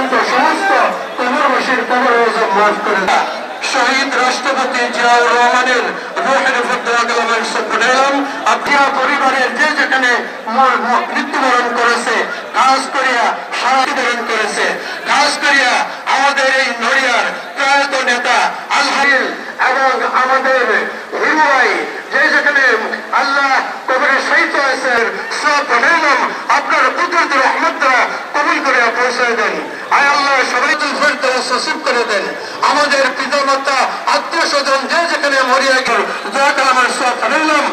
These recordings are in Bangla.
জীবন্ত সমস্ত কবরবাসীর কবর আযাব মাফ করে দাও। শহীদ রাষ্ট্রপতি জিয়াউর রহমানের রূহের উপর দোয়া কালামের সুপ্রণাম। আপনার পরিবারের যে যেখানে মৃত্যুবরণ করেছে, খাস করিয়া শান্তিবরণ করেছে, খাস করিয়া আমাদের এই নড়িয়ার প্রয়াত নেতা আলহাইল এবং আমাদের হিরুয়াই যে যেখানে আল্লাহ কবরে শহীদ হয়েছে, সুপ্রণাম আপনার কুদরত রহমত দ্বারা কবুল করে পৌঁছায় দেন। আয় আল্লাহ সবাইকে ফেরদৌস নসিব করে দেন। আমাদের পিতামাতা আত্মীয় স্বজন যে যেখানে মরিয়া গেল দোয়া কালামের সুপ্রণাম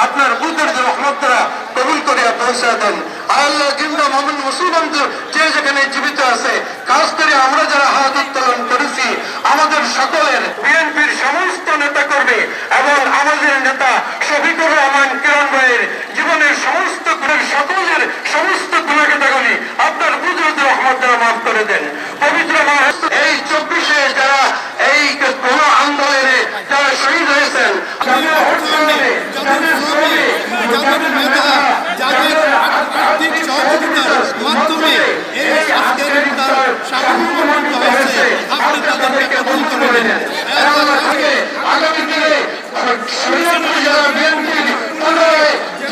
আপনার কুদরত রহমত দ্বারা কবুল করে পৌঁছায় দেন। আয় আল্লাহ জিন্দা মুমিন মুসলমান যে যেখানে জীবিত আছে, খাস করে আমরা যারা হাত উত্তোলন করেছি, আমাদের সকলের বিএনপির সমস্ত নেতা কর্মী এবং আমাদের নেতা শফিকুর রহমান কিরণ ভাইয়ের জীবনের সমস্ত সকলের সমস্ত গুণাগাতাগুলি আপনার কুদরত রহমত দ্বারা মাফ করে দেন। পবিত্র এই 24-এ যারা এই গণ আন্দোলনে যারা শহীদ হয়েছেন, যাদের হত্যাকাণ্ডে, যাদের শ্রমে, যাদের মেধা, যাদের আর্থিক সহযোগিতার মাধ্যমে এই আজকের ইফতার সাফল্যমণ্ডিত হয়েছে, আপনি তাদেরকে কবুল করে নেন। আগামী দিনে যারা বিএনপির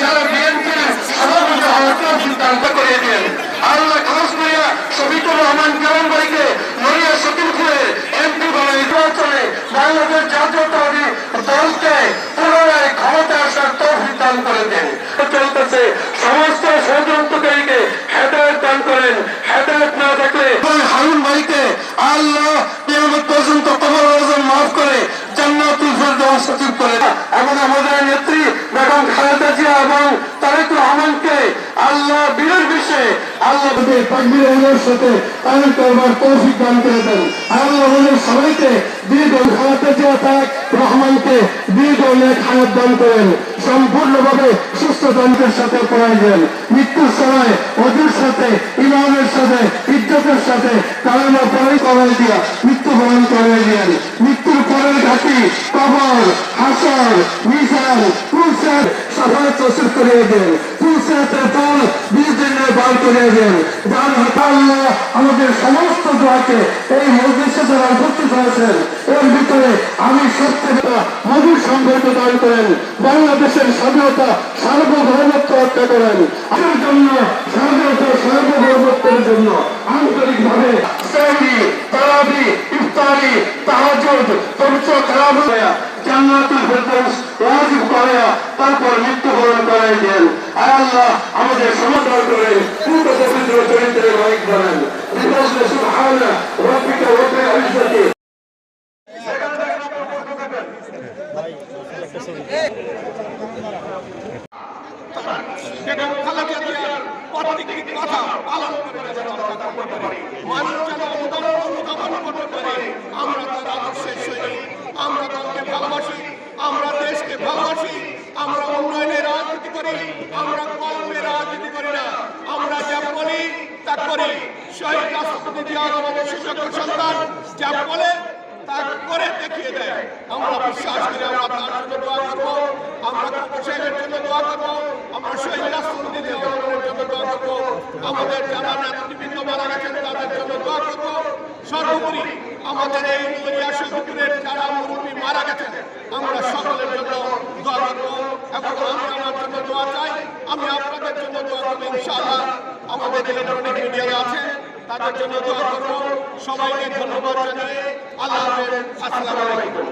যারা বিএনপির সভাপতি হওয়ার তৌফিক দান করে দেন। আল্লাহ খাস করিয়া শফিকুর রহমান কিরণ ভাইকে নড়িয়া সতীপুরের এমপি বানাই নির্বাচনে বাংলাদেশ জাতীয়তাবাদী দলকে পুনরায় ক্ষমতা আসার তৌফিক দান করে দেন। চলতেছে সমস্ত ষড়যন্ত্রকারীকে হেদায়েত দান করেন। হেদায়েত না থাকলে হারুন ভাইকে আল্লাহ কিয়ামত পর্যন্ত কবর আযাব মাফ করে জান্নাতুল ফেরদৌস নসিব করে এবং আমাদের নেত্রী বেগম খালেদা জিয়া এবং তারেক রহমানকে আল্লাহ বীরের বিষয়ে আল্লাহ তাকবীরের সাথে কায়েম করবার তৌফিক দান করে দেন। আল্লাহ আমাদের সবাইকে দীর্ঘ খালেদা জিয়া তারেক রহমানকে দীর্ঘ নেক হায়াত দান করেন। সম্পূর্ণভাবে সুস্থতান্ত্রের সাথে প্রয়োজন। মৃত্যুর সময় ওদের সাথে ইমানের সাথে ইজ্জতের সাথে কালেমা পড়ে করাই দিয়া মৃত্যুবরণ করে দিয়েন। মৃত্যুর পরের ঘাটি কবর, হাসর, মিজান, পুলসার সাফায়াত নসিব করিয়ে দেন। পুলসাতের ফল 20 দিনে বার করিয়ে দেন। যার আল্লাহ আমাদের সমস্ত দোয়াকে এই মজলিসে যারা উপস্থিত হয়েছেন এর ভিতরে আমি সত্যতা মধুর সংগত দান করেন। বাংলাদেশের স্বাধীনতা সার্বভৌমত্ব হত্যা করেন। আমার জন্য স্বাধীনতা সার্বভৌমত্বের জন্য আন্তরিকভাবে সেহরি, তারাবি, ইফতারি, তাহাজ্জুদ, পবিত্র কালাম জান্নাতুল ফেরদৌস ওয়াজিব করে তারপর মৃত্যুবরণ করাই দেন। আয় আল্লাহ আমাদের সমাদর করেন, পূর্ণ পবিত্র চরিত্রের মালিক বলেন। সুবহানা রাব্বিকা রাব্বিল ইজ্জতি। বেগম খালেদা জিয়ার প্রত্যেকটি কথা পালন করে মানুষ যেন অনুধাবন করতে পারে আমরা তার আদর্শের সৈনিক, আমরা দলকে ভালোবাসি, আমরা দেশকে ভালোবাসি, আমরা উন্নয়নের রাজনীতি করি, আমরা কল্পের রাজনীতি করি না, আমরা যা বলি তা করি। শহীদ রাষ্ট্রপতি জিয়াউর রহমানের সুযোগ্য সন্তান যা বলে তা করে দেখিয়ে দেয়। আমরা বিশ্বাস করি, আমরা তার জন্য দোয়া করবো, আমরা সাহেবের জন্য দোয়া করবো, আমরা শহীদ রাষ্ট্রপতি জিয়াউর রহমানের জন্য দোয়া করবো, আমাদের যারা নেতৃবৃন্দ মারা গেছেন তাদের জন্য দোয়া করবো। সর্বোপরি আমাদের এই নড়িয়া শহীদপুরের যারা মুরব্বী মারা গেছেন আমরা সকলের জন্য দোয়া করবো এবং আমি আমার জন্য দোয়া চাই, আমি আপনাদের জন্য দোয়া করবো ইনশাআল্লাহ। আমাদের ইলেকট্রনিক মিডিয়া আছে তাদের জন্য দোয়া করবো। সবাইকে ধন্যবাদ জানিয়ে আল্লাহ হাফেজ, আসসালামু আলাইকুম।